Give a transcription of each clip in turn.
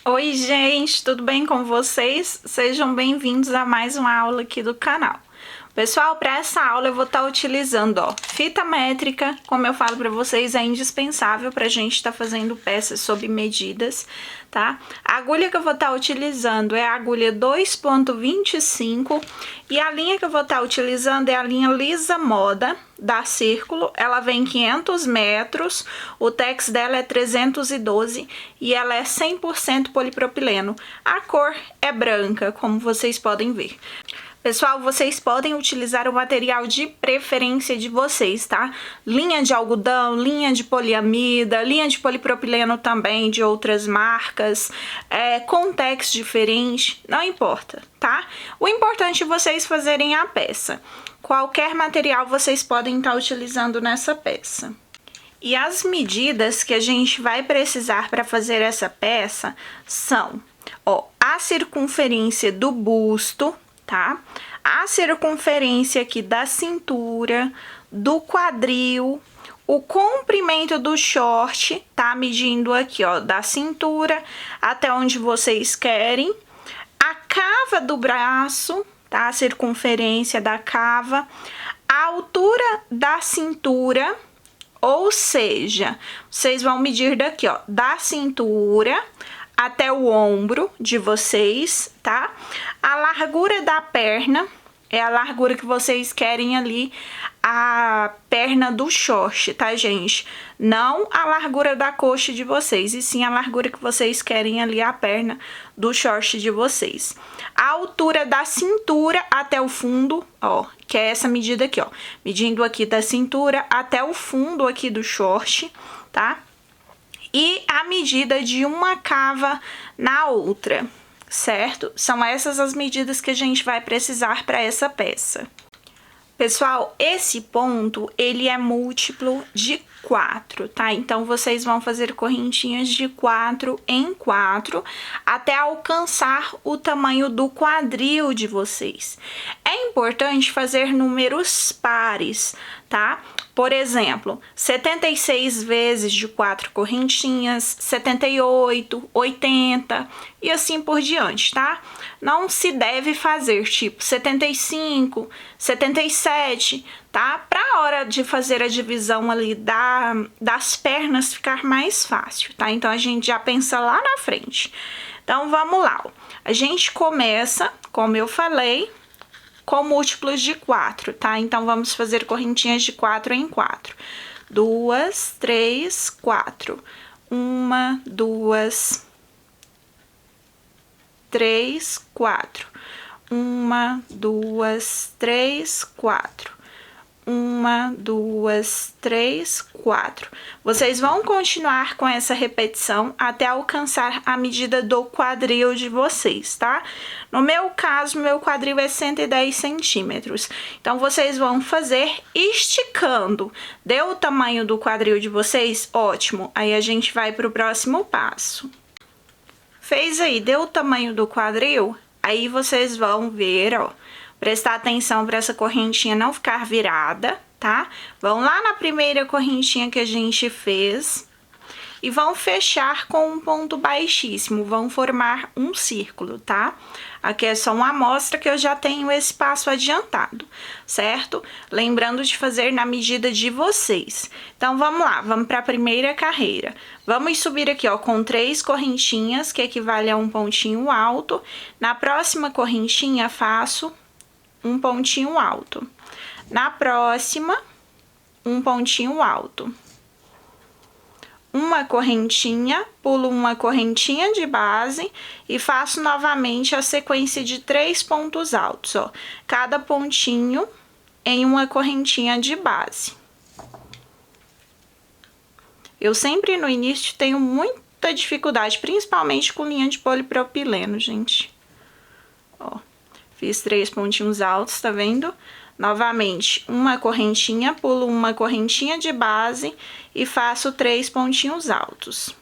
Oi, gente, tudo bem com vocês? Sejam bem-vindos a mais uma aula aqui do canal. Pessoal, para essa aula eu vou estar utilizando, fita métrica. Como eu falo para vocês, é indispensável para a gente estar fazendo peças sob medidas, tá? A agulha que eu vou estar utilizando é a agulha 2,25 e a linha que eu vou estar utilizando é a linha Lisa Moda da Círculo. Ela vem 500 metros, o tex dela é 312 e ela é 100% polipropileno. A cor é branca, como vocês podem ver. Pessoal, vocês podem utilizar o material de preferência de vocês, tá? Linha de algodão, linha de poliamida, linha de polipropileno também de outras marcas, com tex diferente, não importa, tá? O importante é vocês fazerem a peça. Qualquer material vocês podem estar utilizando nessa peça. E as medidas que a gente vai precisar para fazer essa peça são, a circunferência do busto, tá? A circunferência aqui da cintura, do quadril, o comprimento do short, tá? Medindo aqui, da cintura até onde vocês querem. A cava do braço, tá? A circunferência da cava, a altura da cintura, ou seja, vocês vão medir daqui, da cintura até o ombro de vocês, tá? A largura da perna é a largura que vocês querem ali, a perna do short, tá, gente? Não a largura da coxa de vocês, e sim a largura que vocês querem ali, a perna do short de vocês. A altura da cintura até o fundo, que é essa medida aqui, medindo aqui da cintura até o fundo aqui do short, tá? E a medida de uma cava na outra, certo? São essas as medidas que a gente vai precisar para essa peça. Pessoal, esse ponto, ele é múltiplo de 4, tá? Então, vocês vão fazer correntinhas de 4 em 4 até alcançar o tamanho do quadril de vocês. É importante fazer números pares, tá? Por exemplo, 76 vezes de 4 correntinhas, 78, 80 e assim por diante, tá? Não se deve fazer tipo 75, 77, tá? Pra hora de fazer a divisão ali das pernas ficar mais fácil, tá? Então, a gente já pensa lá na frente. Então, vamos lá. A gente começa, como eu falei, com múltiplos de 4, tá? Então, vamos fazer correntinhas de 4 em 4. 2, 3, 4. 1, 2, 3, 4. 1, 2, 3, 4. 1, 2, 3, 4. Vocês vão continuar com essa repetição até alcançar a medida do quadril de vocês, tá? No meu caso, meu quadril é 110 centímetros. Então, vocês vão fazer esticando. Deu o tamanho do quadril de vocês? Ótimo. Aí, a gente vai para o próximo passo. Fez aí, deu o tamanho do quadril? Aí, vocês vão ver, prestar atenção para essa correntinha não ficar virada, tá? Vão lá na primeira correntinha que a gente fez e vão fechar com um ponto baixíssimo, vão formar um círculo, tá? Aqui é só uma amostra que eu já tenho esse passo adiantado, certo? Lembrando de fazer na medida de vocês. Então, vamos lá, vamos para a primeira carreira. Vamos subir aqui, com 3 correntinhas, que equivale a um pontinho alto. Na próxima correntinha, faço um pontinho alto. Na próxima, um pontinho alto. Uma correntinha, pulo uma correntinha de base e faço novamente a sequência de 3 pontos altos, cada pontinho em uma correntinha de base. Eu sempre no início tenho muita dificuldade, principalmente com linha de polipropileno, gente. Fiz 3 pontinhos altos, tá vendo? Novamente, uma correntinha, pulo uma correntinha de base e faço 3 pontinhos altos.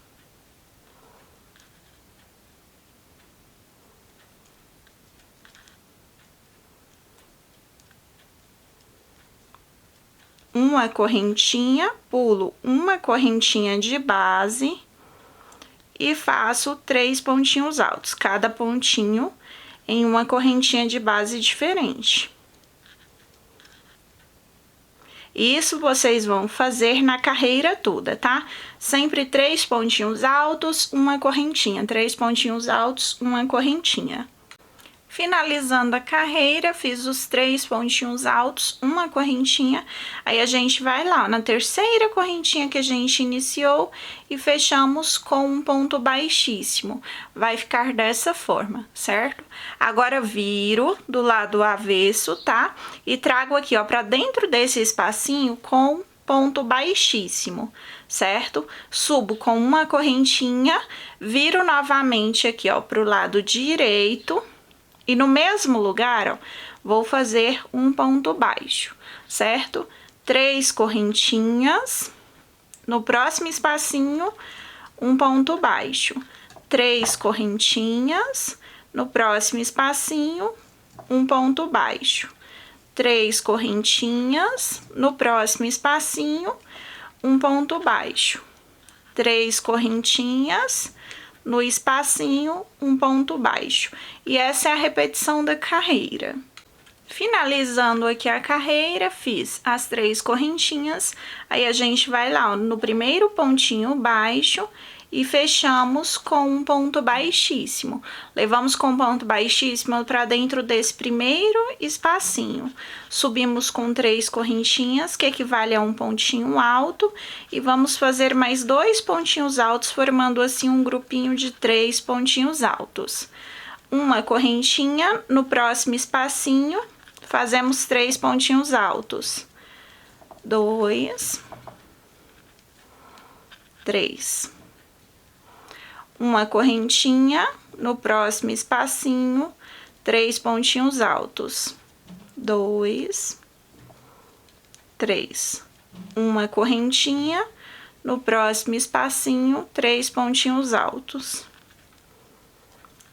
Uma correntinha, pulo uma correntinha de base e faço 3 pontinhos altos, cada pontinho em uma correntinha de base diferente. Isso vocês vão fazer na carreira toda, tá? Sempre 3 pontinhos altos, uma correntinha, 3 pontinhos altos, uma correntinha. Finalizando a carreira, fiz os 3 pontinhos altos, uma correntinha, aí a gente vai lá na terceira correntinha que a gente iniciou e fechamos com um ponto baixíssimo. Vai ficar dessa forma, certo? Agora viro do lado avesso, tá? E trago aqui, ó, pra dentro desse espacinho com ponto baixíssimo, certo? Subo com uma correntinha, viro novamente aqui, ó, pro lado direito. E no mesmo lugar, ó, vou fazer um ponto baixo, certo? 3 correntinhas, no próximo espacinho, um ponto baixo. 3 correntinhas, no próximo espacinho, um ponto baixo. 3 correntinhas, no próximo espacinho, um ponto baixo. 3 correntinhas, no espacinho, um ponto baixo. E essa é a repetição da carreira. Finalizando aqui a carreira, fiz as 3 correntinhas, aí a gente vai lá, ó, no primeiro pontinho baixo e fechamos com um ponto baixíssimo. Levamos com um ponto baixíssimo para dentro desse primeiro espacinho. Subimos com 3 correntinhas, que equivale a um pontinho alto, e vamos fazer mais 2 pontinhos altos, formando assim um grupinho de 3 pontinhos altos. Uma correntinha, no próximo espacinho, fazemos 3 pontinhos altos. 2, 3. Uma correntinha, no próximo espacinho, 3 pontinhos altos. 2, 3. Uma correntinha, no próximo espacinho, 3 pontinhos altos.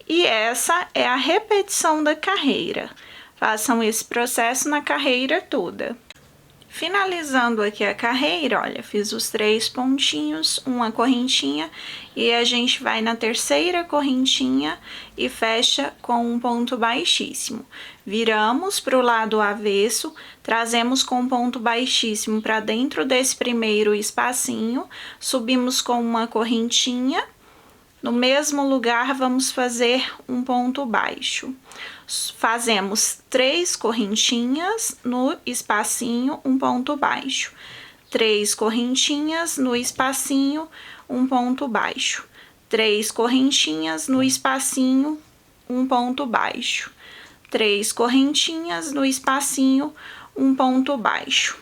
E essa é a repetição da carreira. Façam esse processo na carreira toda. Finalizando aqui a carreira, olha, fiz os 3 pontinhos, uma correntinha, e a gente vai na terceira correntinha e fecha com um ponto baixíssimo. Viramos para o lado avesso, trazemos com um ponto baixíssimo para dentro desse primeiro espacinho, subimos com uma correntinha. No mesmo lugar, vamos fazer um ponto baixo. Fazemos 3 correntinhas no espacinho, um ponto baixo. 3 correntinhas no espacinho, um ponto baixo. 3 correntinhas no espacinho, um ponto baixo. 3 correntinhas no espacinho, um ponto baixo.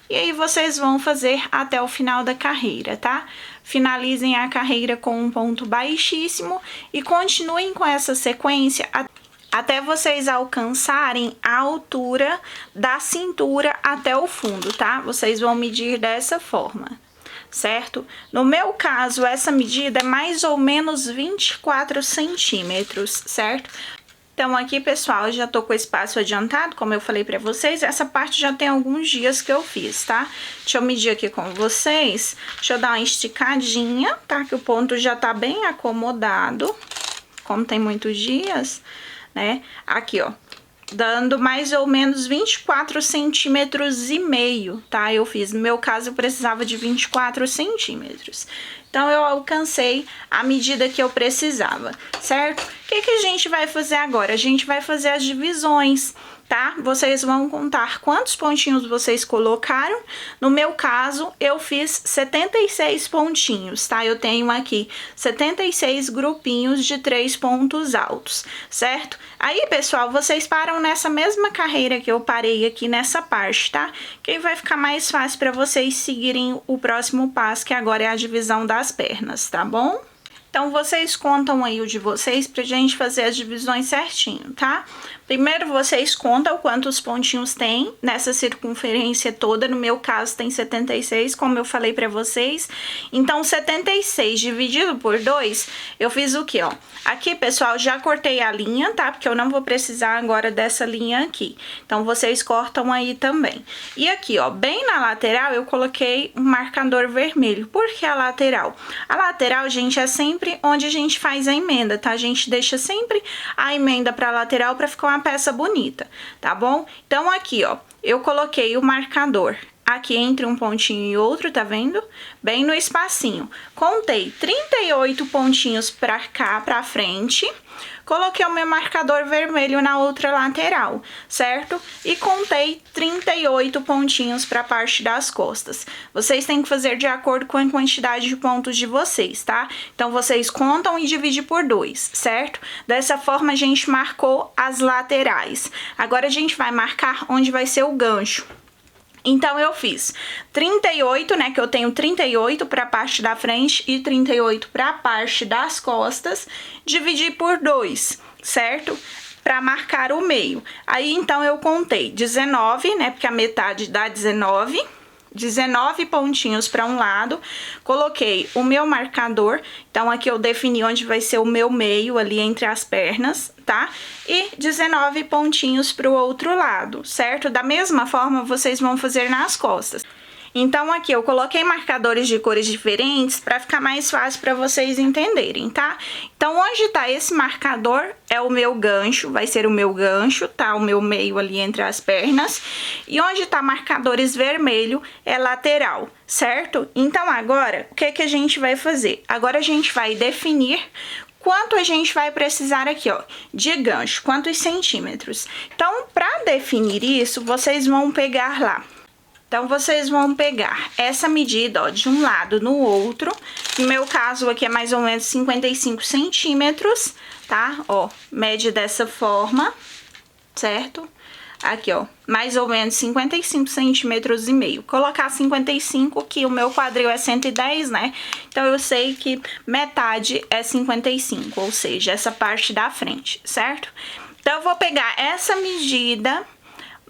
E aí, vocês vão fazer até o final da carreira, tá? Finalizem a carreira com um ponto baixíssimo e continuem com essa sequência até vocês alcançarem a altura da cintura até o fundo, tá? Vocês vão medir dessa forma, certo? No meu caso, essa medida é mais ou menos 24 centímetros, certo? Então, aqui, pessoal, eu já tô com o espaço adiantado, como eu falei pra vocês. Essa parte já tem alguns dias que eu fiz, tá? Deixa eu medir aqui com vocês. Deixa eu dar uma esticadinha, tá? Que o ponto já tá bem acomodado, como tem muitos dias, né? Aqui, ó, dando mais ou menos 24 centímetros e meio, tá? Eu fiz, no meu caso, eu precisava de 24 centímetros. Então, eu alcancei a medida que eu precisava, certo? O que a gente vai fazer agora? A gente vai fazer as divisões, tá? Vocês vão contar quantos pontinhos vocês colocaram. No meu caso, eu fiz 76 pontinhos, tá? Eu tenho aqui 76 grupinhos de 3 pontos altos, certo? Aí, pessoal, vocês param nessa mesma carreira que eu parei aqui nessa parte, tá? Que aí vai ficar mais fácil para vocês seguirem o próximo passo, que agora é a divisão das pernas, tá bom? Então, vocês contam aí o de vocês pra gente fazer as divisões certinho, tá? Primeiro vocês contam quantos pontinhos tem nessa circunferência toda. No meu caso tem 76, como eu falei pra vocês. Então 76 dividido por 2, eu fiz o quê, ó? Aqui, pessoal, já cortei a linha, tá? Porque eu não vou precisar agora dessa linha aqui. Então vocês cortam aí também. E aqui, ó, bem na lateral eu coloquei um marcador vermelho. Por que a lateral? A lateral, gente, é sempre onde a gente faz a emenda, tá? A gente deixa sempre a emenda pra lateral pra ficar uma peça bonita, tá bom? Então aqui, ó, eu coloquei o marcador aqui entre um pontinho e outro, tá vendo? Bem no espacinho. Contei 38 pontinhos pra cá, pra frente. Coloquei o meu marcador vermelho na outra lateral, certo? E contei 38 pontinhos para a parte das costas. Vocês têm que fazer de acordo com a quantidade de pontos de vocês, tá? Então, vocês contam e dividem por 2, certo? Dessa forma, a gente marcou as laterais. Agora, a gente vai marcar onde vai ser o gancho. Então, eu fiz 38, né, que eu tenho 38 para a parte da frente e 38 para a parte das costas, dividi por 2, certo? Para marcar o meio. Aí, então, eu contei 19, né, porque a metade dá 19 pontinhos para um lado, coloquei o meu marcador, então aqui eu defini onde vai ser o meu meio ali entre as pernas, tá? E 19 pontinhos para o outro lado, certo? Da mesma forma, vocês vão fazer nas costas. Então, aqui eu coloquei marcadores de cores diferentes para ficar mais fácil para vocês entenderem, tá? Então, onde tá esse marcador é o meu gancho, vai ser o meu gancho, tá? O meu meio ali entre as pernas. E onde tá marcadores vermelho é lateral, certo? Então, agora, o que que a gente vai fazer? Agora, a gente vai definir quanto a gente vai precisar aqui, ó, de gancho, quantos centímetros. Então, para definir isso, vocês vão pegar lá. Então, vocês vão pegar essa medida, ó, de um lado no outro. No meu caso, aqui é mais ou menos 55 centímetros, tá? Ó, mede dessa forma, certo? Aqui, ó, mais ou menos 55 centímetros e meio. Colocar 55, que o meu quadril é 110, né? Então, eu sei que metade é 55, ou seja, essa parte da frente, certo? Então, eu vou pegar essa medida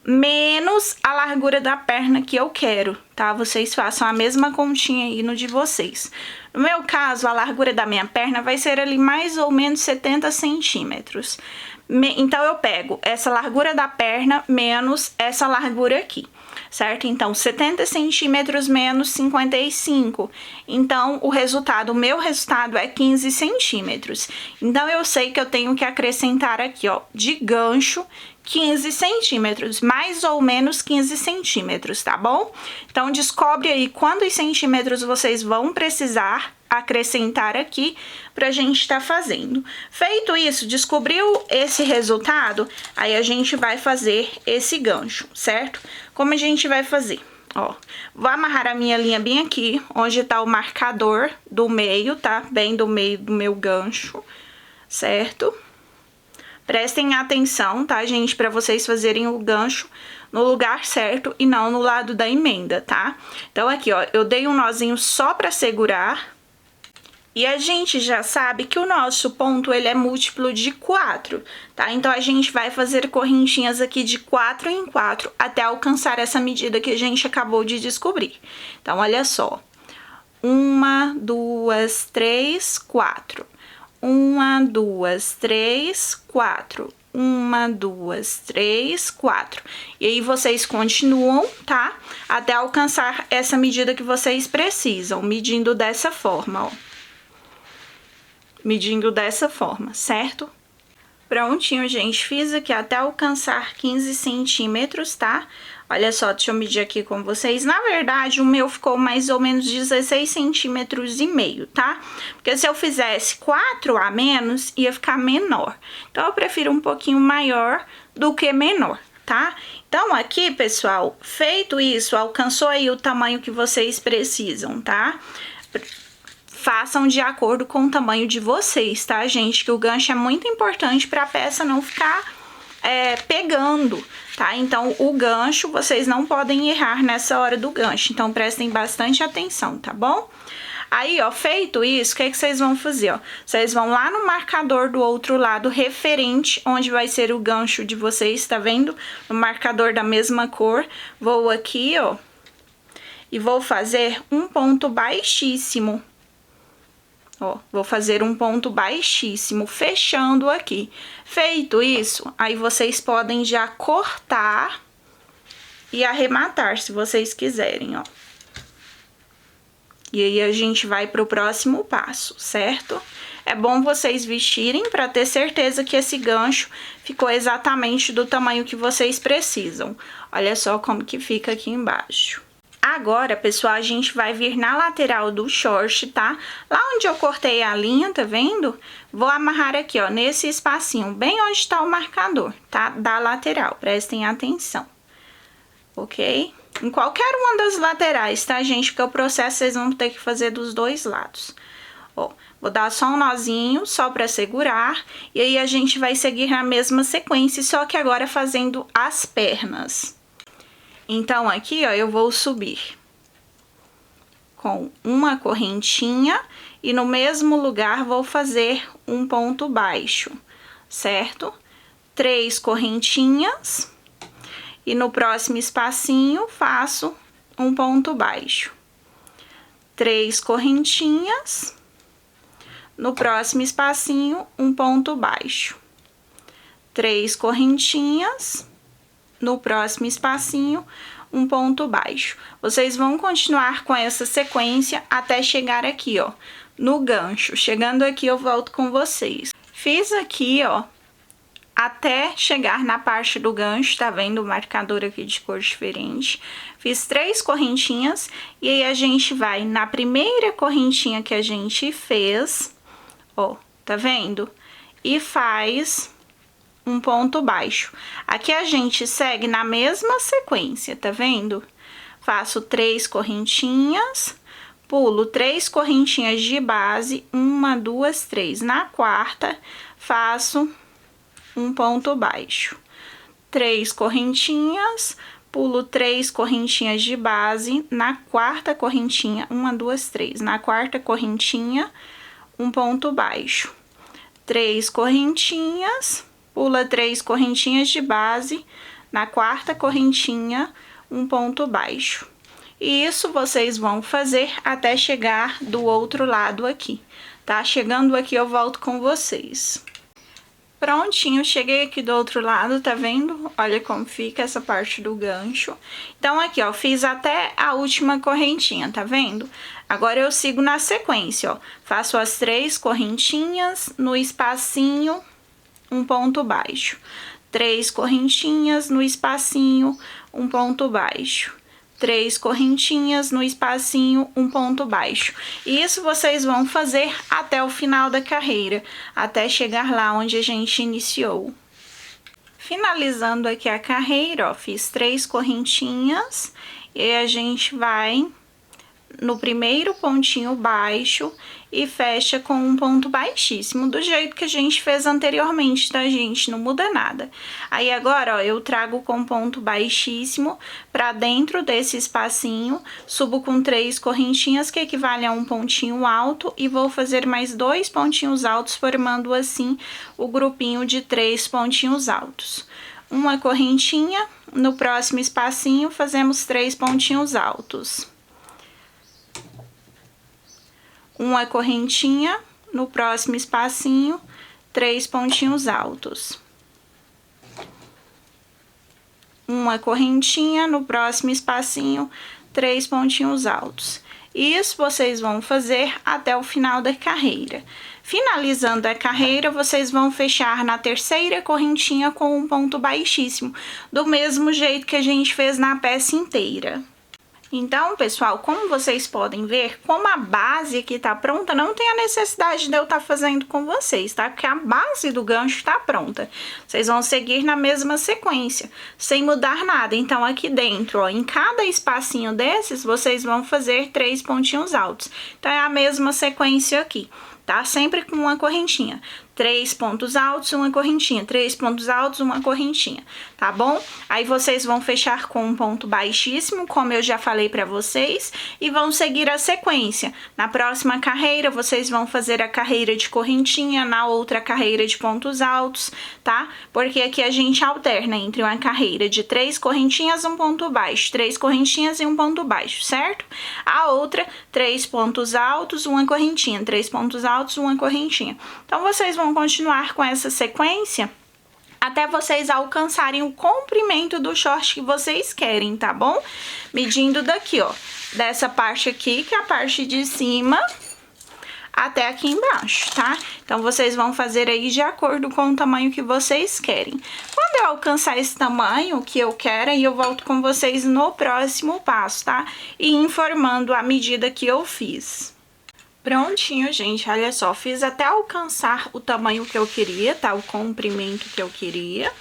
menos a largura da perna que eu quero, tá? Vocês façam a mesma continha aí no de vocês. No meu caso, a largura da minha perna vai ser ali mais ou menos 70 centímetros. Então, eu pego essa largura da perna menos essa largura aqui, certo? Então, 70 centímetros menos 55. Então, o meu resultado é 15 centímetros. Então, eu sei que eu tenho que acrescentar aqui, ó, de gancho, 15 centímetros, mais ou menos 15 centímetros, tá bom? Então, descobre aí quantos centímetros vocês vão precisar acrescentar aqui pra gente tá fazendo. Feito isso, descobriu esse resultado, aí a gente vai fazer esse gancho, certo? Como a gente vai fazer? Ó, vou amarrar a minha linha bem aqui, onde tá o marcador do meio, tá? Bem do meio do meu gancho, certo? Prestem atenção, tá, gente? Pra vocês fazerem o gancho no lugar certo e não no lado da emenda, tá? Então, aqui, ó, eu dei um nozinho só pra segurar. E a gente já sabe que o nosso ponto, ele é múltiplo de 4, tá? Então, a gente vai fazer correntinhas aqui de 4 em 4 até alcançar essa medida que a gente acabou de descobrir. Então, olha só. 1, 2, 3, 4. 1, 2, 3, 4. 1, 2, 3, 4. E aí, vocês continuam, tá? Até alcançar essa medida que vocês precisam, medindo dessa forma, ó. Medindo dessa forma, certo? Prontinho, gente. Fiz aqui até alcançar 15 centímetros, tá? Olha só, deixa eu medir aqui com vocês. Na verdade, o meu ficou mais ou menos 16 centímetros e meio, tá? Porque se eu fizesse 4 a menos, ia ficar menor. Então, eu prefiro um pouquinho maior do que menor, tá? Então, aqui, pessoal, feito isso, alcançou aí o tamanho que vocês precisam, tá? Façam de acordo com o tamanho de vocês, tá, gente? Que o gancho é muito importante para a peça não ficar pegando, tá? Então, o gancho, vocês não podem errar nessa hora do gancho. Então, prestem bastante atenção, tá bom? Aí, ó, feito isso, o que vocês vão fazer, ó? Vocês vão lá no marcador do outro lado, referente, onde vai ser o gancho de vocês, tá vendo? No marcador da mesma cor, vou aqui, ó, e vou fazer um ponto baixíssimo. Ó, vou fazer um ponto baixíssimo, fechando aqui. Feito isso, aí vocês podem já cortar e arrematar, se vocês quiserem, ó. E aí, a gente vai pro próximo passo, certo? É bom vocês vestirem para ter certeza que esse gancho ficou exatamente do tamanho que vocês precisam. Olha só como que fica aqui embaixo. Agora, pessoal, a gente vai vir na lateral do short, tá? Lá onde eu cortei a linha, tá vendo? Vou amarrar aqui, ó, nesse espacinho, bem onde tá o marcador, tá? Da lateral, prestem atenção. Ok? Em qualquer uma das laterais, tá, gente? Porque o processo vocês vão ter que fazer dos dois lados. Ó, vou dar só um nozinho, só pra segurar. E aí, a gente vai seguir na mesma sequência, só que agora fazendo as pernas. Então, aqui, ó, eu vou subir com uma correntinha e no mesmo lugar vou fazer um ponto baixo, certo? 3 correntinhas. E no próximo espacinho, faço um ponto baixo. 3 correntinhas. No próximo espacinho, um ponto baixo. 3 correntinhas. No próximo espacinho, um ponto baixo. Vocês vão continuar com essa sequência até chegar aqui, ó, no gancho. Chegando aqui, eu volto com vocês. Fiz aqui, ó, até chegar na parte do gancho, tá vendo o marcador aqui de cor diferente? Fiz 3 correntinhas e aí a gente vai na primeira correntinha que a gente fez, ó, tá vendo? E faz um ponto baixo. Aqui a gente segue na mesma sequência, tá vendo? Faço 3 correntinhas, pulo 3 correntinhas de base, 1, 2, 3. Na quarta, faço um ponto baixo, 3 correntinhas, pulo 3 correntinhas de base, na quarta correntinha, 1, 2, 3, na quarta correntinha, um ponto baixo, 3 correntinhas, pula 3 correntinhas de base, na quarta correntinha, um ponto baixo. E isso vocês vão fazer até chegar do outro lado aqui, tá? Chegando aqui, eu volto com vocês. Prontinho, cheguei aqui do outro lado, tá vendo? Olha como fica essa parte do gancho. Então, aqui, ó, fiz até a última correntinha, tá vendo? Agora, eu sigo na sequência, ó. Faço as 3 correntinhas, no espacinho, um ponto baixo. 3 correntinhas, no espacinho, um ponto baixo. 3 correntinhas no espacinho, um ponto baixo. E isso vocês vão fazer até o final da carreira, até chegar lá onde a gente iniciou. Finalizando aqui a carreira, ó, fiz 3 correntinhas e a gente vai no primeiro pontinho baixo e fecha com um ponto baixíssimo, do jeito que a gente fez anteriormente, tá, gente? Não muda nada. Aí, agora, ó, eu trago com ponto baixíssimo pra dentro desse espacinho, subo com 3 correntinhas, que equivale a um pontinho alto, e vou fazer mais 2 pontinhos altos, formando assim o grupinho de 3 pontinhos altos. Uma correntinha, no próximo espacinho, fazemos 3 pontinhos altos. Uma correntinha, no próximo espacinho, 3 pontinhos altos. Uma correntinha, no próximo espacinho, 3 pontinhos altos. Isso vocês vão fazer até o final da carreira. Finalizando a carreira, vocês vão fechar na terceira correntinha com um ponto baixíssimo, do mesmo jeito que a gente fez na peça inteira. Então, pessoal, como vocês podem ver, como a base aqui tá pronta, não tem a necessidade de eu estar fazendo com vocês, tá? Porque a base do gancho tá pronta. Vocês vão seguir na mesma sequência, sem mudar nada. Então, aqui dentro, ó, em cada espacinho desses, vocês vão fazer 3 pontinhos altos. Então, é a mesma sequência aqui. tá? Sempre com uma correntinha. 3 pontos altos, uma correntinha, 3 pontos altos, uma correntinha, tá bom? Aí vocês vão fechar com um ponto baixíssimo, como eu já falei pra vocês, e vão seguir a sequência. Na próxima carreira, vocês vão fazer a carreira de correntinha, na outra carreira de pontos altos, tá? Porque aqui a gente alterna entre uma carreira de 3 correntinhas, um ponto baixo, 3 correntinhas e um ponto baixo, certo? A outra, 3 pontos altos, uma correntinha, 3 pontos altos, uma correntinha. Então, vocês vão continuar com essa sequência até vocês alcançarem o comprimento do short que vocês querem, tá bom? Medindo daqui, ó, dessa parte aqui, que é a parte de cima, até aqui embaixo, tá? Então, vocês vão fazer aí de acordo com o tamanho que vocês querem. Quando eu alcançar esse tamanho que eu quero, aí eu volto com vocês no próximo passo, tá? E informando a medida que eu fiz. Prontinho, gente, olha só, fiz até alcançar o tamanho que eu queria, tá? O comprimento que eu queria.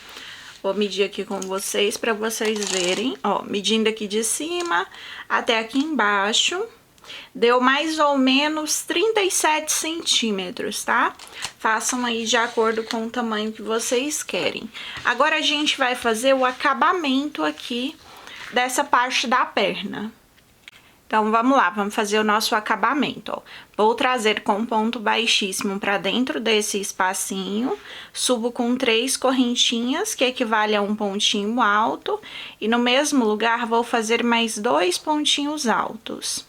Vou medir aqui com vocês pra vocês verem, ó, medindo aqui de cima até aqui embaixo. Deu mais ou menos 37 centímetros, tá? Façam aí de acordo com o tamanho que vocês querem. Agora, a gente vai fazer o acabamento aqui dessa parte da perna. Então, vamos lá, vamos fazer o nosso acabamento, ó. Vou trazer com ponto baixíssimo pra dentro desse espacinho, subo com 3 correntinhas, que equivale a um pontinho alto, e no mesmo lugar vou fazer mais 2 pontinhos altos.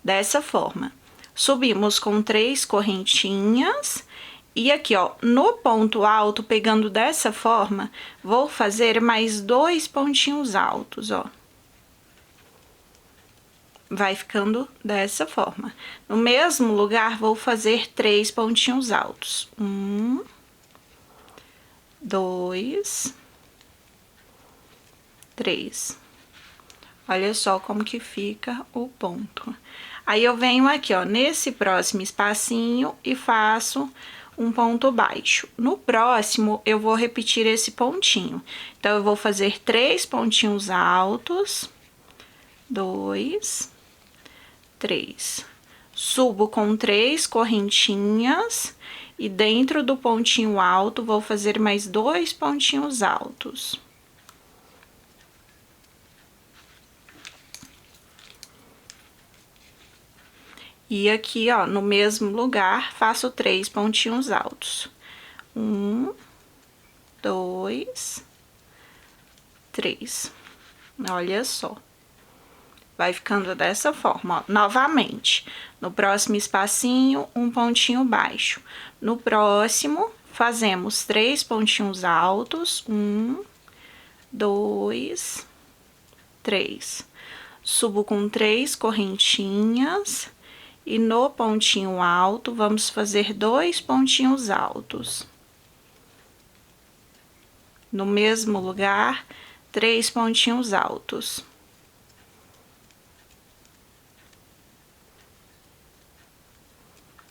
Dessa forma, subimos com 3 correntinhas, e aqui, ó, no ponto alto, pegando dessa forma, vou fazer mais 2 pontinhos altos, ó. Vai ficando dessa forma. No mesmo lugar, vou fazer 3 pontinhos altos. 1, 2, 3. Olha só como que fica o ponto. Aí, eu venho aqui, ó, nesse próximo espacinho e faço um ponto baixo. No próximo, eu vou repetir esse pontinho. Então, eu vou fazer 3 pontinhos altos, 2, 3. Subo com 3 correntinhas e dentro do pontinho alto, vou fazer mais 2 pontinhos altos. E aqui, ó, no mesmo lugar, faço 3 pontinhos altos. 1, 2, 3. Olha só. Vai ficando dessa forma, ó. Novamente, no próximo espacinho, um pontinho baixo. No próximo, fazemos 3 pontinhos altos. 1, 2, 3. Subo com 3 correntinhas. E no pontinho alto, vamos fazer 2 pontinhos altos. No mesmo lugar, 3 pontinhos altos.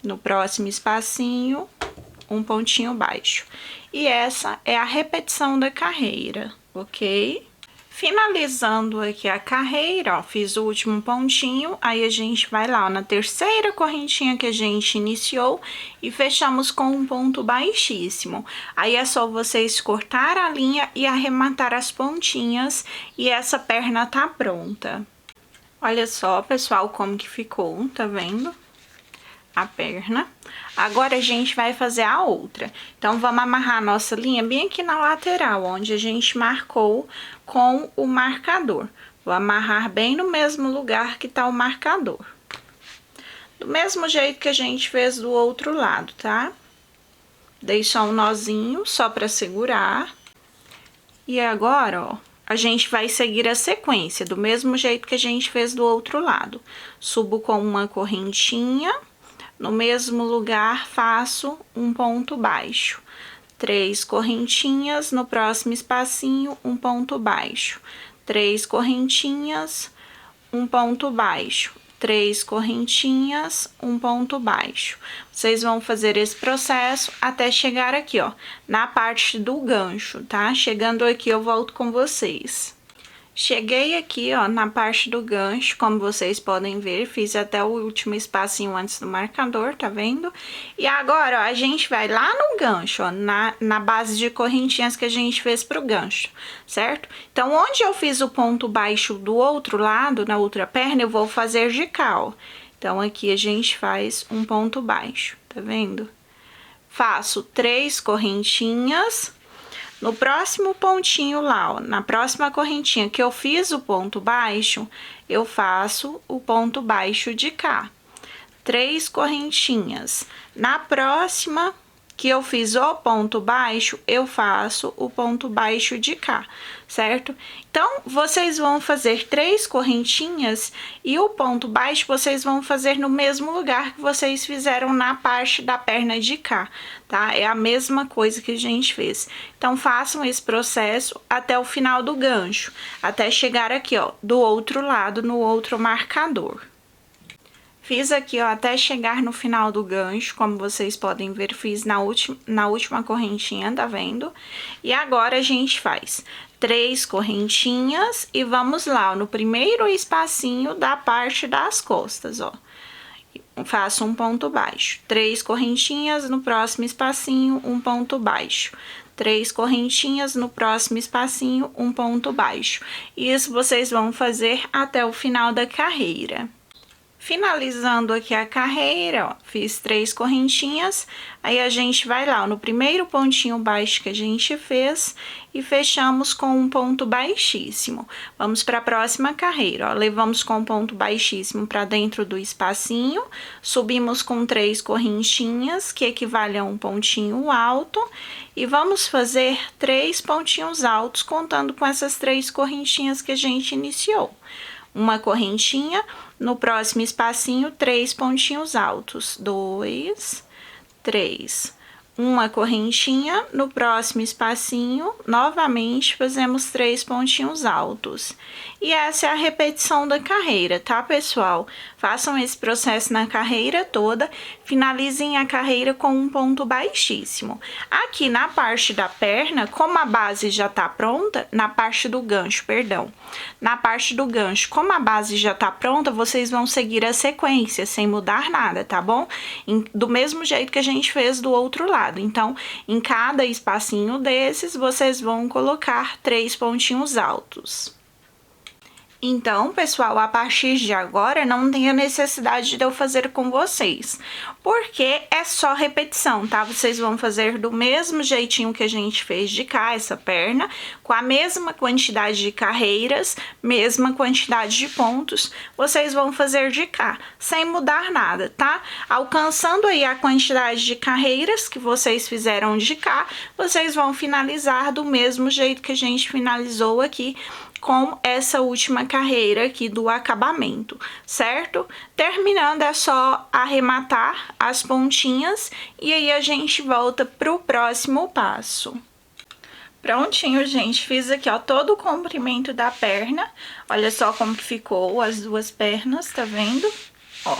No próximo espacinho, um pontinho baixo. E essa é a repetição da carreira, ok? Finalizando aqui a carreira, ó, fiz o último pontinho, aí a gente vai lá, ó, na terceira correntinha que a gente iniciou e fechamos com um ponto baixíssimo. Aí é só vocês cortar a linha e arrematar as pontinhas e essa perna tá pronta. Olha só, pessoal, como que ficou, tá vendo? A perna. Agora, a gente vai fazer a outra. Então, vamos amarrar a nossa linha bem aqui na lateral, onde a gente marcou com o marcador. Vou amarrar bem no mesmo lugar que tá o marcador. Do mesmo jeito que a gente fez do outro lado, tá? Dei só um nozinho, só pra segurar. E agora, ó, a gente vai seguir a sequência, do mesmo jeito que a gente fez do outro lado. Subo com uma correntinha. No mesmo lugar, faço um ponto baixo. 3 correntinhas, no próximo espacinho, um ponto baixo. 3 correntinhas, um ponto baixo. 3 correntinhas, um ponto baixo. Vocês vão fazer esse processo até chegar aqui, ó, na parte do gancho, tá? Chegando aqui, eu volto com vocês. Cheguei aqui, ó, na parte do gancho, como vocês podem ver, fiz até o último espacinho antes do marcador, tá vendo? E agora, ó, a gente vai lá no gancho, ó, na base de correntinhas que a gente fez pro gancho, certo? Então, onde eu fiz o ponto baixo do outro lado, na outra perna, eu vou fazer de cá, ó. Então, aqui a gente faz um ponto baixo, tá vendo? Faço 3 correntinhas. No próximo pontinho lá, ó, na próxima correntinha que eu fiz o ponto baixo, eu faço o ponto baixo de cá. 3 correntinhas. Na próxima que eu fiz o ponto baixo, eu faço o ponto baixo de cá, certo? Então, vocês vão fazer 3 correntinhas e o ponto baixo vocês vão fazer no mesmo lugar que vocês fizeram na parte da perna de cá, tá? É a mesma coisa que a gente fez. Então, façam esse processo até o final do gancho, até chegar aqui, ó, do outro lado, no outro marcador. Fiz aqui, ó, até chegar no final do gancho, como vocês podem ver, fiz na última correntinha, tá vendo? E agora a gente faz 3 correntinhas e vamos lá, ó, no primeiro espacinho da parte das costas, ó. Faço um ponto baixo. 3 correntinhas, no próximo espacinho, um ponto baixo. 3 correntinhas, no próximo espacinho, um ponto baixo. Isso vocês vão fazer até o final da carreira. Finalizando aqui a carreira, ó, fiz 3 correntinhas, aí a gente vai lá, ó, no primeiro pontinho baixo que a gente fez e fechamos com um ponto baixíssimo. Vamos para a próxima carreira, ó, levamos com um ponto baixíssimo para dentro do espacinho, subimos com 3 correntinhas, que equivale a um pontinho alto, e vamos fazer 3 pontinhos altos, contando com essas 3 correntinhas que a gente iniciou. Uma correntinha, no próximo espacinho, 3 pontinhos altos. 2, 3. Uma correntinha, no próximo espacinho, novamente fazemos 3 pontinhos altos. E essa é a repetição da carreira, tá, pessoal? Façam esse processo na carreira toda, finalizem a carreira com um ponto baixíssimo. Aqui na parte da perna, como a base já tá pronta, na parte do gancho, perdão. Na parte do gancho, como a base já tá pronta, vocês vão seguir a sequência, sem mudar nada, tá bom? Do mesmo jeito que a gente fez do outro lado. Então, em cada espacinho desses, vocês vão colocar 3 pontinhos altos. Então, pessoal, a partir de agora, não tem a necessidade de eu fazer com vocês, porque é só repetição, tá? Vocês vão fazer do mesmo jeitinho que a gente fez de cá, essa perna, com a mesma quantidade de carreiras, mesma quantidade de pontos, vocês vão fazer de cá, sem mudar nada, tá? Alcançando aí a quantidade de carreiras que vocês fizeram de cá, vocês vão finalizar do mesmo jeito que a gente finalizou aqui, com essa última carreira aqui do acabamento, certo? Terminando, é só arrematar as pontinhas e aí a gente volta pro próximo passo. Prontinho, gente, fiz aqui, ó, todo o comprimento da perna, olha só como que ficou as duas pernas, tá vendo? Ó.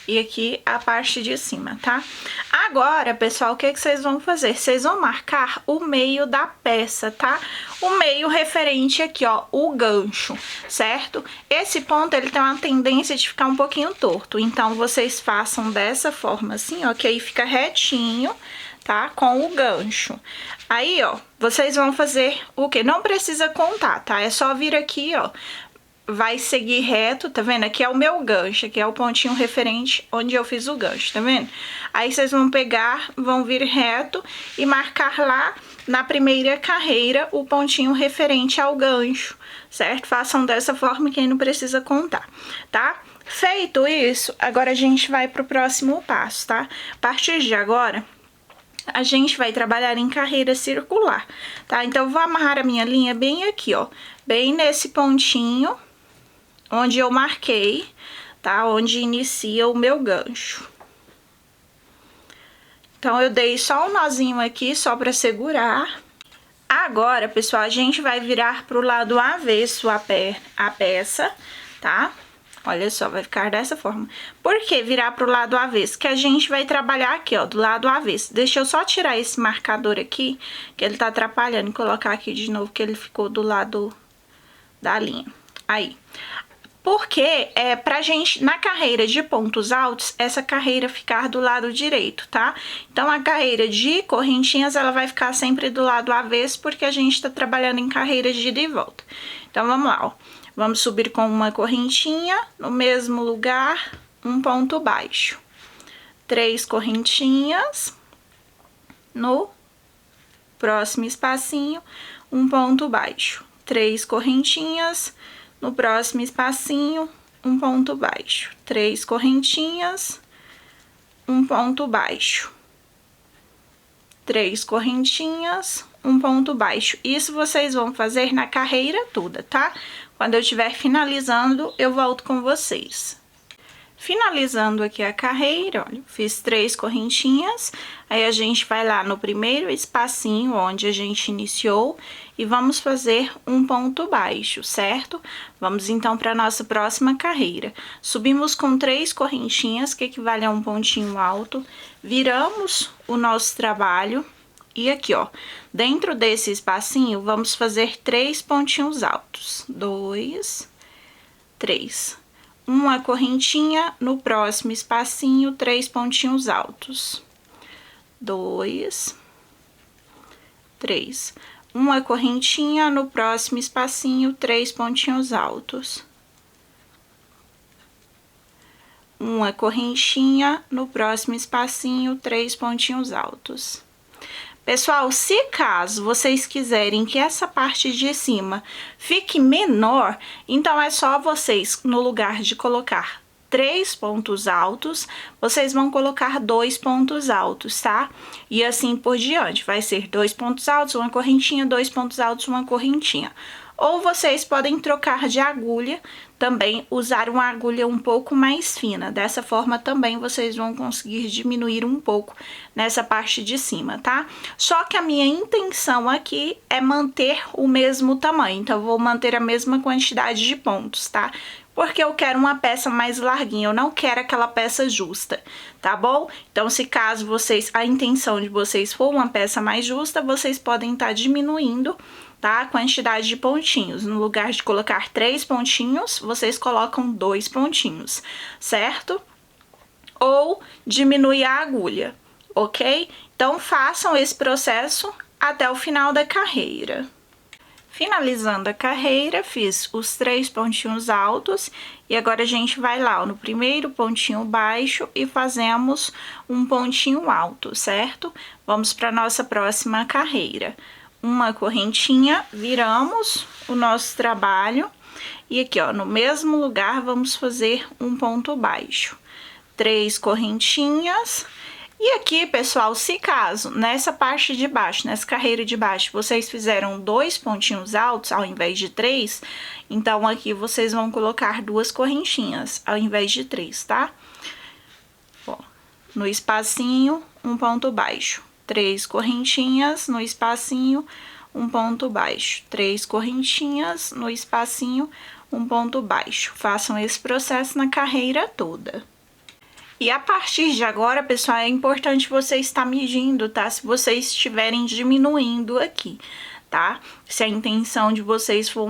E aqui a parte de cima, tá? Agora, pessoal, o que vocês vão fazer? Vocês vão marcar o meio da peça, tá? O meio referente aqui, ó, o gancho, certo? Esse ponto, ele tem uma tendência de ficar um pouquinho torto, então vocês façam dessa forma assim, ó, que aí fica retinho, tá? Com o gancho. Aí, ó, vocês vão fazer o quê? Não precisa contar, tá? É só vir aqui, ó, vai seguir reto, tá vendo? Aqui é o meu gancho, aqui é o pontinho referente onde eu fiz o gancho, tá vendo? Aí vocês vão pegar, vão vir reto e marcar lá na primeira carreira o pontinho referente ao gancho, certo? Façam dessa forma que aí não precisa contar, tá? Feito isso, agora a gente vai pro próximo passo, tá? A partir de agora, a gente vai trabalhar em carreira circular, tá? Então, eu vou amarrar a minha linha bem aqui, ó, bem nesse pontinho onde eu marquei, tá? Onde inicia o meu gancho. Então, eu dei só um nozinho aqui, só pra segurar. Agora, pessoal, a gente vai virar pro lado avesso a peça, tá? Olha só, vai ficar dessa forma. Por que virar pro lado avesso? Que a gente vai trabalhar aqui, ó, do lado avesso. Deixa eu só tirar esse marcador aqui, que ele tá atrapalhando, e colocar aqui de novo, que ele ficou do lado da linha. Aí. Porque pra gente, na carreira de pontos altos, essa carreira ficar do lado direito, tá? Então, a carreira de correntinhas, ela vai ficar sempre do lado avesso, porque a gente tá trabalhando em carreiras de ida e volta. Então, vamos lá, ó. Vamos subir com uma correntinha, no mesmo lugar, um ponto baixo. 3 correntinhas, no próximo espacinho, um ponto baixo. 3 correntinhas, no próximo espacinho, um ponto baixo. 3 correntinhas, um ponto baixo. 3 correntinhas, um ponto baixo. Isso vocês vão fazer na carreira toda, tá? Quando eu estiver finalizando, eu volto com vocês. Finalizando aqui a carreira, olha, fiz 3 correntinhas, aí a gente vai lá no primeiro espacinho onde a gente iniciou e vamos fazer um ponto baixo, certo? Vamos então para a nossa próxima carreira. Subimos com 3 correntinhas, que equivale a um pontinho alto, viramos o nosso trabalho e aqui, ó, dentro desse espacinho, vamos fazer 3 pontinhos altos. 2, 3. Uma correntinha, no próximo espacinho, 3 pontinhos altos. 2, 3. Uma correntinha, no próximo espacinho, 3 pontinhos altos. Uma correntinha, no próximo espacinho, 3 pontinhos altos. Pessoal, se caso vocês quiserem que essa parte de cima fique menor, então é só vocês, no lugar de colocar 3 pontos altos, vocês vão colocar 2 pontos altos, tá? E assim por diante, vai ser 2 pontos altos, uma correntinha, 2 pontos altos, uma correntinha. Ou vocês podem trocar de agulha, também usar uma agulha um pouco mais fina. Dessa forma também vocês vão conseguir diminuir um pouco nessa parte de cima, tá? Só que a minha intenção aqui é manter o mesmo tamanho, então eu vou manter a mesma quantidade de pontos, tá? Porque eu quero uma peça mais larguinha, eu não quero aquela peça justa, tá bom? Então, se caso vocês, a intenção de vocês for uma peça mais justa, vocês podem estar diminuindo, tá? A quantidade de pontinhos. No lugar de colocar 3 pontinhos, vocês colocam 2 pontinhos, certo? Ou diminui a agulha, ok? Então, façam esse processo até o final da carreira. Finalizando a carreira, fiz os 3 pontinhos altos e agora a gente vai lá, ó, no primeiro pontinho baixo e fazemos um pontinho alto, certo? Vamos para nossa próxima carreira. Uma correntinha, viramos o nosso trabalho e aqui, ó, no mesmo lugar vamos fazer um ponto baixo. 3 correntinhas. E aqui, pessoal, se caso nessa parte de baixo, nessa carreira de baixo, vocês fizeram 2 pontinhos altos ao invés de 3, então aqui vocês vão colocar 2 correntinhas ao invés de 3, tá? Ó, no espacinho, um ponto baixo. 3 correntinhas no espacinho, um ponto baixo. 3 correntinhas no espacinho, um ponto baixo. Façam esse processo na carreira toda. E a partir de agora, pessoal, é importante você estar medindo, tá? Se vocês estiverem diminuindo aqui, tá? Se a intenção de vocês for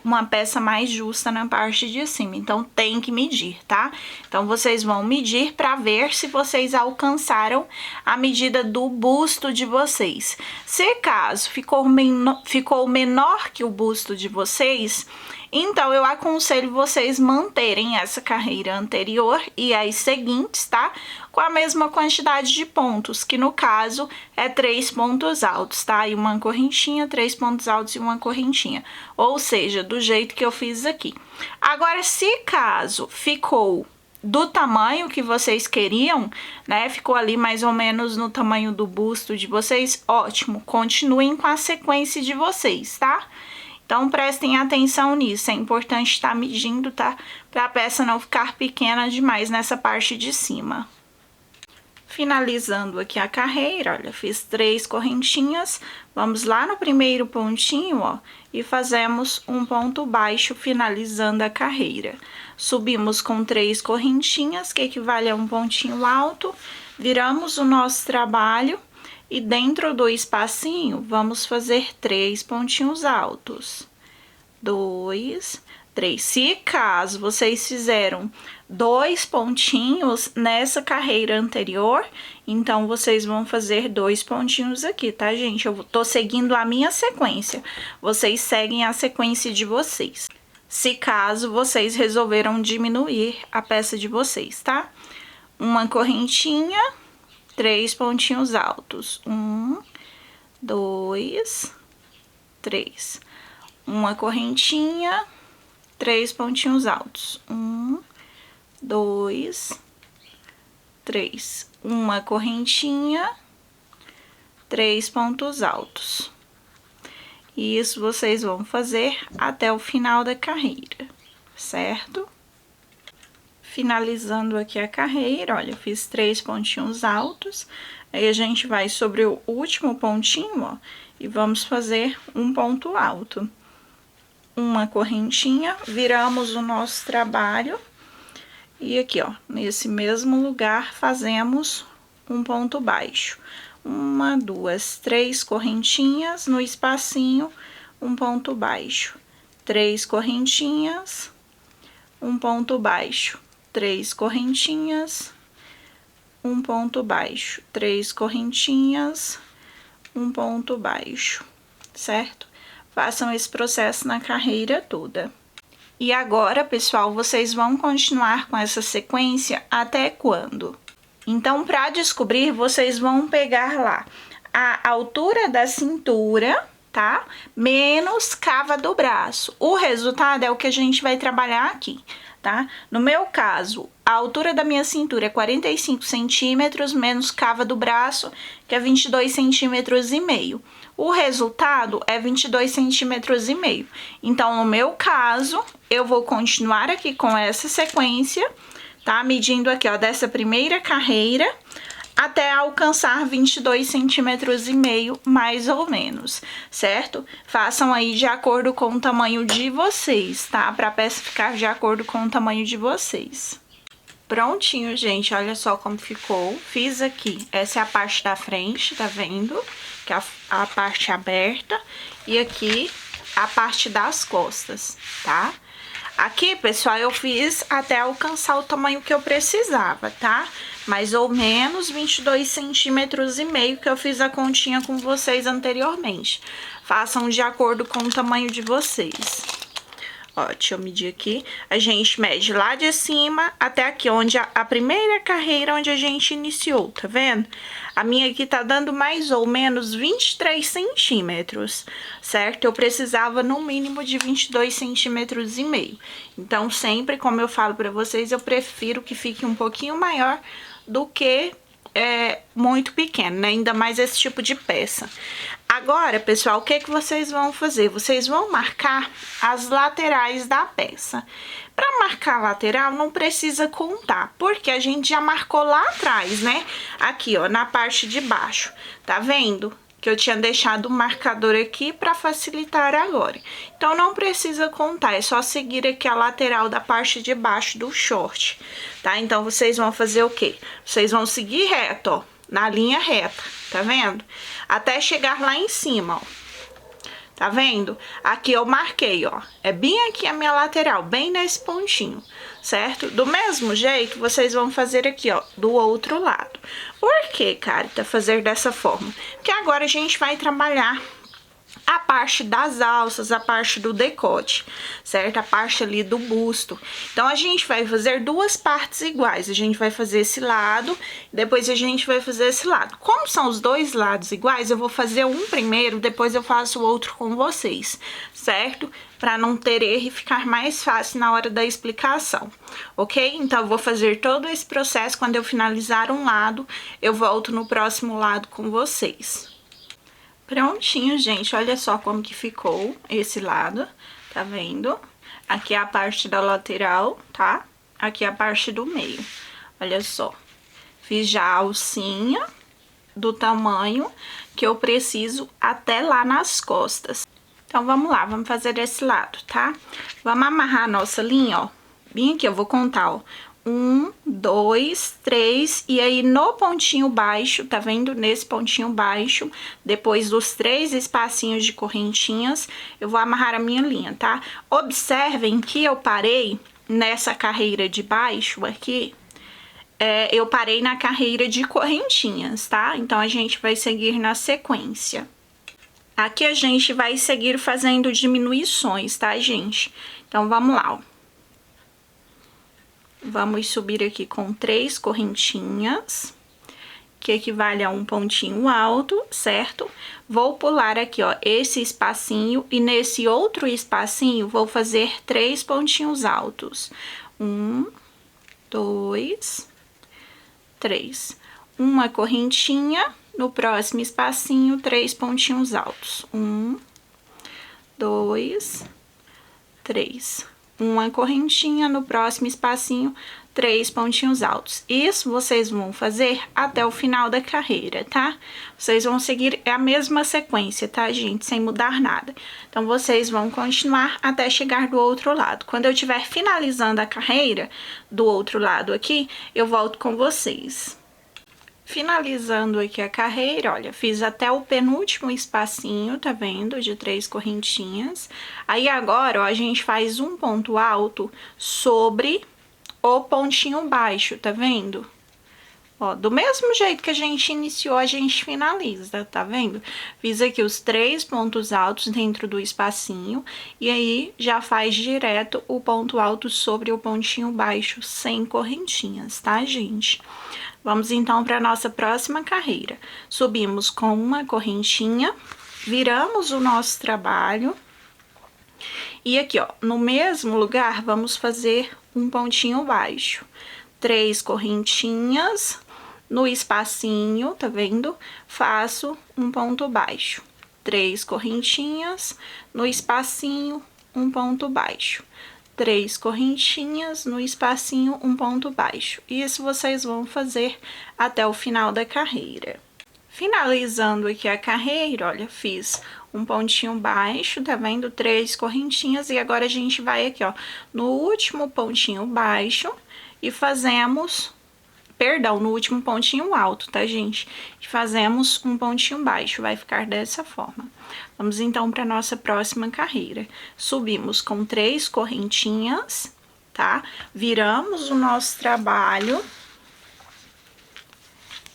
uma peça mais justa na parte de cima. Então, tem que medir, tá? Então, vocês vão medir para ver se vocês alcançaram a medida do busto de vocês. Se caso ficou menor que o busto de vocês, então eu aconselho vocês manterem essa carreira anterior e as seguintes, tá? Com a mesma quantidade de pontos, que no caso é 3 pontos altos, tá? E uma correntinha, 3 pontos altos e uma correntinha. Ou seja, do jeito que eu fiz aqui. Agora, se caso ficou do tamanho que vocês queriam, né? Ficou ali mais ou menos no tamanho do busto de vocês, ótimo. Continuem com a sequência de vocês, tá? Então, prestem atenção nisso, é importante estar medindo, tá? Para a peça não ficar pequena demais nessa parte de cima. Finalizando aqui a carreira, olha, fiz 3 correntinhas, vamos lá no primeiro pontinho, ó, e fazemos um ponto baixo finalizando a carreira. Subimos com 3 correntinhas, que equivale a um pontinho alto, viramos o nosso trabalho. E dentro do espacinho, vamos fazer 3 pontinhos altos. 2, 3. Se caso vocês fizeram 2 pontinhos nessa carreira anterior, então vocês vão fazer 2 pontinhos aqui, tá, gente? Eu tô seguindo a minha sequência. Vocês seguem a sequência de vocês. Se caso vocês resolveram diminuir a peça de vocês, tá? Uma correntinha, 3 pontinhos altos. 1, 2, 3. Uma correntinha, 3 pontinhos altos. 1, 2, 3. Uma correntinha, 3 pontos altos. E isso vocês vão fazer até o final da carreira, certo? Finalizando aqui a carreira, olha, eu fiz 3 pontinhos altos. Aí a gente vai sobre o último pontinho, ó, e vamos fazer um ponto alto. Uma correntinha, viramos o nosso trabalho e aqui, ó, nesse mesmo lugar fazemos um ponto baixo. 1, 2, 3 correntinhas no espacinho, um ponto baixo. 3 correntinhas, um ponto baixo. 3 correntinhas, um ponto baixo. 3 correntinhas, um ponto baixo, certo? Façam esse processo na carreira toda. E agora, pessoal, vocês vão continuar com essa sequência até quando? Então, para descobrir, vocês vão pegar lá a altura da cintura, tá? Menos cava do braço. O resultado é o que a gente vai trabalhar aqui, tá? No meu caso, a altura da minha cintura é 45 centímetros, menos cava do braço, que é 22 centímetros e meio. O resultado é 22 centímetros e meio. Então, no meu caso, eu vou continuar aqui com essa sequência, tá? Medindo aqui, ó, dessa primeira carreira até alcançar 22 centímetros e meio, mais ou menos, certo? Façam aí de acordo com o tamanho de vocês, tá? Pra peça ficar de acordo com o tamanho de vocês. Prontinho, gente, olha só como ficou. Fiz aqui, essa é a parte da frente, tá vendo? Que é a parte aberta. E aqui, a parte das costas, tá? Aqui, pessoal, eu fiz até alcançar o tamanho que eu precisava, tá? Mais ou menos 22 centímetros e meio, que eu fiz a continha com vocês anteriormente. Façam de acordo com o tamanho de vocês. Ó, deixa eu medir aqui. A gente mede lá de cima até aqui, onde a primeira carreira onde a gente iniciou, tá vendo? A minha aqui tá dando mais ou menos 23 centímetros, certo? Eu precisava no mínimo de 22 centímetros e meio. Então, sempre, como eu falo pra vocês, eu prefiro que fique um pouquinho maior do que muito pequeno, né? Ainda mais esse tipo de peça. Agora, pessoal, o que que vocês vão fazer? Vocês vão marcar as laterais da peça. Para marcar a lateral, não precisa contar, porque a gente já marcou lá atrás, né? Aqui, ó, na parte de baixo. Tá vendo? Que eu tinha deixado o marcador aqui para facilitar agora. Então, não precisa contar, é só seguir aqui a lateral da parte de baixo do short, tá? Então, vocês vão fazer o quê? Vocês vão seguir reto, ó, na linha reta, tá vendo? Até chegar lá em cima, ó. Tá vendo? Aqui eu marquei, ó. É bem aqui a minha lateral, bem nesse pontinho, certo? Do mesmo jeito, vocês vão fazer aqui, ó, do outro lado. Por que, Carita, fazer dessa forma? Porque agora a gente vai trabalhar a parte das alças, a parte do decote, certo? A parte ali do busto. Então, a gente vai fazer duas partes iguais. A gente vai fazer esse lado, depois a gente vai fazer esse lado. Como são os dois lados iguais, eu vou fazer um primeiro, depois eu faço o outro com vocês, certo? Para não ter erro e ficar mais fácil na hora da explicação, ok? Então, eu vou fazer todo esse processo. Quando eu finalizar um lado, eu volto no próximo lado com vocês. Prontinho, gente, olha só como que ficou esse lado, tá vendo? Aqui é a parte da lateral, tá? Aqui é a parte do meio, olha só. Fiz já a alcinha do tamanho que eu preciso até lá nas costas. Então, vamos lá, vamos fazer esse lado, tá? Vamos amarrar a nossa linha, ó, bem aqui, eu vou contar, ó. 1, 2, 3, e aí no pontinho baixo, tá vendo? Nesse pontinho baixo, depois dos 3 espacinhos de correntinhas, eu vou amarrar a minha linha, tá? Observem que eu parei nessa carreira de baixo aqui, eu parei na carreira de correntinhas, tá? Então, a gente vai seguir na sequência. Aqui a gente vai seguir fazendo diminuições, tá, gente? Então, vamos lá, ó. Vamos subir aqui com 3 correntinhas, que equivale a um pontinho alto, certo? Vou pular aqui, ó, esse espacinho, e nesse outro espacinho, vou fazer 3 pontinhos altos. 1, 2, 3. Uma correntinha, no próximo espacinho, 3 pontinhos altos. 1, 2, 3. Uma correntinha, no próximo espacinho, 3 pontinhos altos. Isso vocês vão fazer até o final da carreira, tá? Vocês vão seguir a mesma sequência, tá, gente? Sem mudar nada. Então, vocês vão continuar até chegar do outro lado. Quando eu estiver finalizando a carreira do outro lado aqui, eu volto com vocês. Finalizando aqui a carreira, olha, fiz até o penúltimo espacinho, tá vendo? De 3 correntinhas. Aí, agora, ó, a gente faz um ponto alto sobre o pontinho baixo, tá vendo? Ó, do mesmo jeito que a gente iniciou, a gente finaliza, tá vendo? Fiz aqui os 3 pontos altos dentro do espacinho, e aí já faz direto o ponto alto sobre o pontinho baixo, sem correntinhas, tá, gente? Vamos então para nossa próxima carreira. Subimos com uma correntinha, viramos o nosso trabalho. E aqui, ó, no mesmo lugar, vamos fazer um pontinho baixo. 3 correntinhas, no espacinho, tá vendo? Faço um ponto baixo. 3 correntinhas, no espacinho, um ponto baixo. 3 correntinhas, no espacinho, um ponto baixo. Isso vocês vão fazer até o final da carreira. Finalizando aqui a carreira, olha, fiz um pontinho baixo, tá vendo? 3 correntinhas, e agora a gente vai aqui, ó, no último pontinho baixo e fazemos, perdão, no último pontinho alto, tá, gente? E fazemos um pontinho baixo, vai ficar dessa forma. Vamos então para nossa próxima carreira. Subimos com 3 correntinhas, tá? Viramos o nosso trabalho.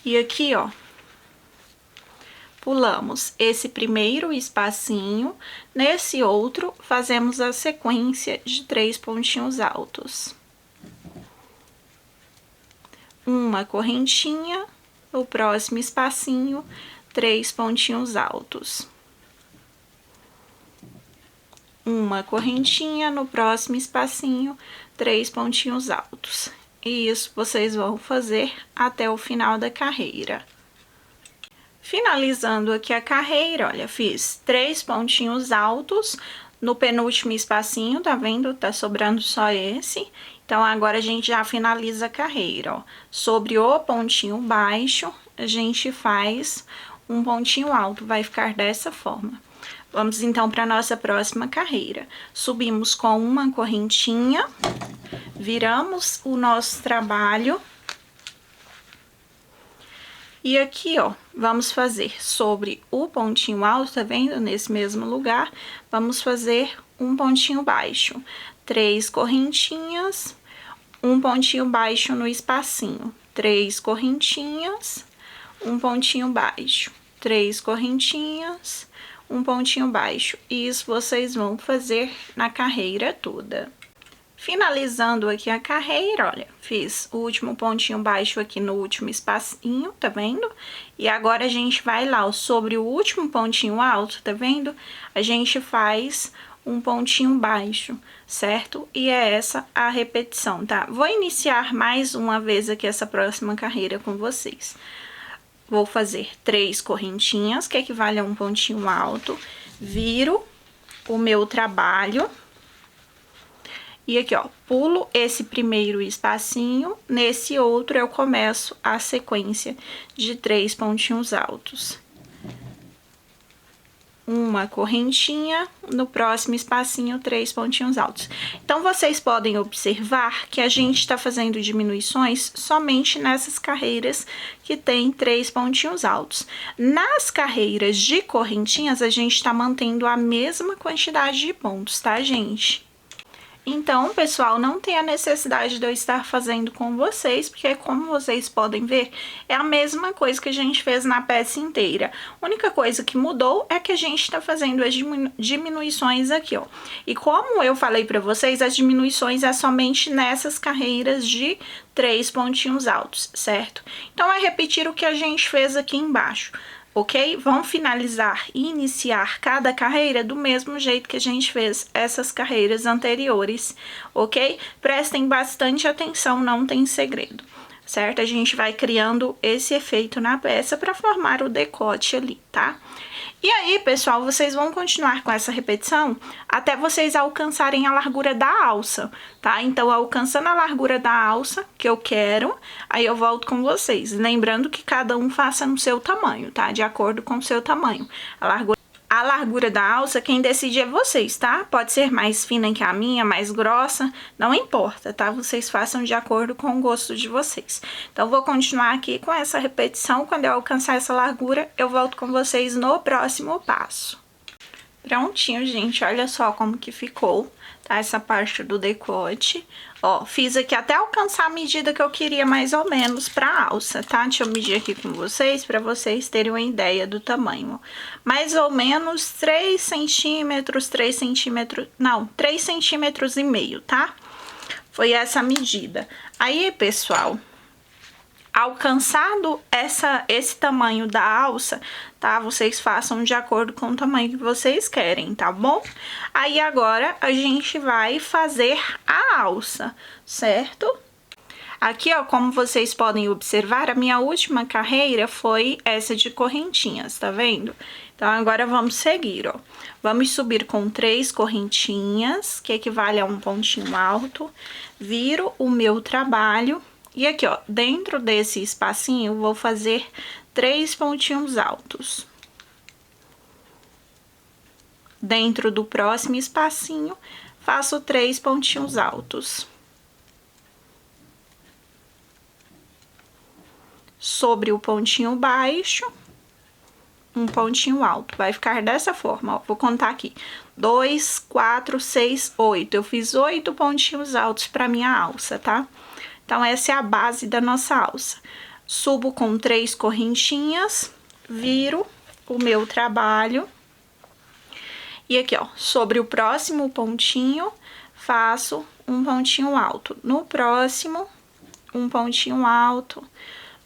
E aqui, ó, pulamos esse primeiro espacinho, nesse outro fazemos a sequência de 3 pontinhos altos. Uma correntinha, no próximo espacinho, 3 pontinhos altos. Uma correntinha, no próximo espacinho, 3 pontinhos altos. E isso vocês vão fazer até o final da carreira. Finalizando aqui a carreira, olha, fiz 3 pontinhos altos no penúltimo espacinho, tá vendo? Tá sobrando só esse. Então, agora a gente já finaliza a carreira, ó. Sobre o pontinho baixo, a gente faz um pontinho alto, vai ficar dessa forma. Vamos então para nossa próxima carreira. Subimos com uma correntinha, viramos o nosso trabalho. E aqui, ó, vamos fazer sobre o pontinho alto, tá vendo? Nesse mesmo lugar, vamos fazer um pontinho baixo. 3 correntinhas, um pontinho baixo no espacinho. 3 correntinhas, um pontinho baixo. 3 correntinhas, um pontinho baixo. E isso vocês vão fazer na carreira toda. Finalizando aqui a carreira, olha, fiz o último pontinho baixo aqui no último espacinho, tá vendo? E agora a gente vai lá, ó, sobre o último pontinho alto, tá vendo? A gente faz um pontinho baixo, certo? E é essa a repetição, tá? Vou iniciar mais uma vez aqui essa próxima carreira com vocês. Vou fazer 3 correntinhas, que equivale a um pontinho alto, viro o meu trabalho. E aqui, ó, pulo esse primeiro espacinho, nesse outro eu começo a sequência de 3 pontinhos altos. uma correntinha, no próximo espacinho 3 pontinhos altos. Então, vocês podem observar que a gente está fazendo diminuições somente nessas carreiras que tem 3 pontinhos altos. Nas carreiras de correntinhas, a gente está mantendo a mesma quantidade de pontos, tá, gente? Então, pessoal, não tem a necessidade de eu estar fazendo com vocês, porque como vocês podem ver, é a mesma coisa que a gente fez na peça inteira. A única coisa que mudou é que a gente está fazendo as diminuições aqui, ó. E como eu falei para vocês, as diminuições é somente nessas carreiras de 3 pontinhos altos, certo? Então, é repetir o que a gente fez aqui embaixo. Ok? Vamos finalizar e iniciar cada carreira do mesmo jeito que a gente fez essas carreiras anteriores, ok? Prestem bastante atenção, não tem segredo, certo? A gente vai criando esse efeito na peça para formar o decote ali, tá? E aí, pessoal, vocês vão continuar com essa repetição até vocês alcançarem a largura da alça, tá? Então, alcançando a largura da alça que eu quero, aí eu volto com vocês. Lembrando que cada um faça no seu tamanho, tá? De acordo com o seu tamanho. A largura da alça, quem decide é vocês, tá? Pode ser mais fina que a minha, mais grossa, não importa, tá? Vocês façam de acordo com o gosto de vocês. Então, vou continuar aqui com essa repetição. Quando eu alcançar essa largura, eu volto com vocês no próximo passo. Prontinho, gente, olha só como que ficou, tá? Essa parte do decote. Ó, fiz aqui até alcançar a medida que eu queria mais ou menos pra alça, tá? Deixa eu medir aqui com vocês, pra vocês terem uma ideia do tamanho. Mais ou menos 3 centímetros, 3 centímetros, não, 3 centímetros e meio, tá? Foi essa a medida. Aí, pessoal, alcançado esse tamanho da alça, tá? Vocês façam de acordo com o tamanho que vocês querem, tá bom? Aí, agora, a gente vai fazer a alça, certo? Aqui, ó, como vocês podem observar, a minha última carreira foi essa de correntinhas, tá vendo? Então, agora vamos seguir, ó. Vamos subir com 3 correntinhas, que equivale a um pontinho alto. Viro o meu trabalho. E aqui, ó, dentro desse espacinho, vou fazer 3 pontinhos altos. Dentro do próximo espacinho, faço 3 pontinhos altos. Sobre o pontinho baixo, um pontinho alto. Vai ficar dessa forma, ó. Vou contar aqui. 2, 4, 6, 8. Eu fiz 8 pontinhos altos para minha alça, tá? Então, essa é a base da nossa alça. Subo com 3 correntinhas, viro o meu trabalho. E aqui, ó, sobre o próximo pontinho, faço um pontinho alto. No próximo, um pontinho alto.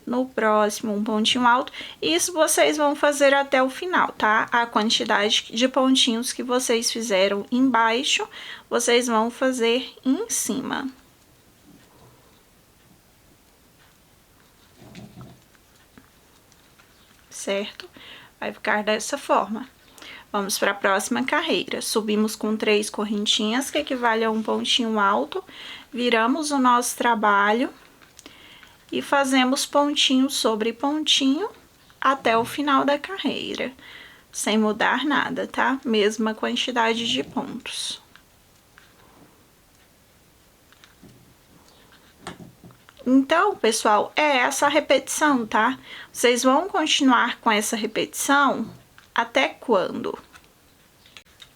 No próximo, um pontinho alto. Isso vocês vão fazer até o final, tá? A quantidade de pontinhos que vocês fizeram embaixo, vocês vão fazer em cima. Certo? Vai ficar dessa forma. Vamos para a próxima carreira. Subimos com 3 correntinhas, que equivale a um pontinho alto. Viramos o nosso trabalho e fazemos pontinho sobre pontinho até o final da carreira, sem mudar nada, tá? Mesma quantidade de pontos. Então, pessoal, é essa a repetição, tá? Vocês vão continuar com essa repetição até quando?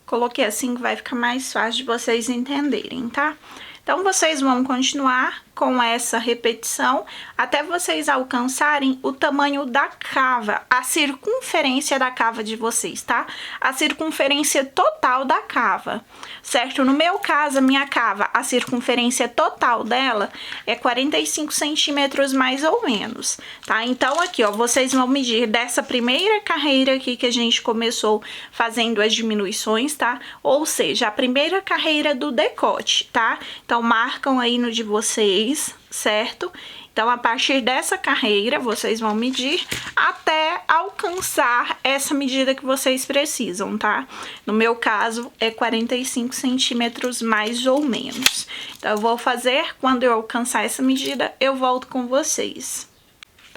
Coloquei assim que vai ficar mais fácil de vocês entenderem, tá? Então, vocês vão continuar com essa repetição até vocês alcançarem o tamanho da cava, a circunferência da cava de vocês, tá? A circunferência total da cava, certo? No meu caso, a minha cava, a circunferência total dela é 45 centímetros mais ou menos, tá? Então, aqui, ó, vocês vão medir dessa primeira carreira aqui que a gente começou fazendo as diminuições, tá? Ou seja, a primeira carreira do decote, tá? Então, marcam aí no de vocês, certo? Então, a partir dessa carreira, vocês vão medir até alcançar essa medida que vocês precisam, tá? No meu caso, é 45 centímetros mais ou menos. Então, eu vou fazer, quando eu alcançar essa medida, eu volto com vocês.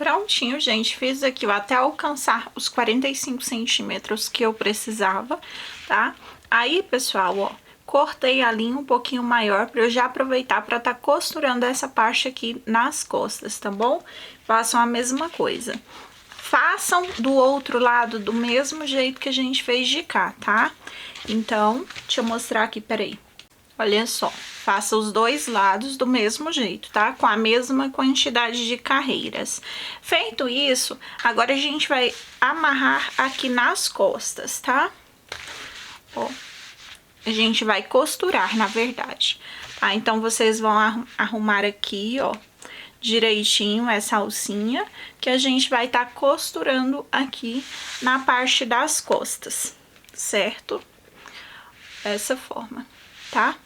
prontinho, gente. Fiz aqui, ó, até alcançar os 45 centímetros que eu precisava, tá? Aí, pessoal, ó, cortei a linha um pouquinho maior pra eu já aproveitar pra tá costurando essa parte aqui nas costas, tá bom? Façam a mesma coisa. Façam do outro lado do mesmo jeito que a gente fez de cá, tá? Então, deixa eu mostrar aqui, peraí. Olha só, faça os dois lados do mesmo jeito, tá? Com a mesma quantidade de carreiras. Feito isso, agora a gente vai amarrar aqui nas costas, tá? Ó, a gente vai costurar, na verdade, tá? Então, vocês vão arrumar aqui, ó, direitinho essa alcinha, que a gente vai tá costurando aqui na parte das costas, certo? Dessa forma, tá?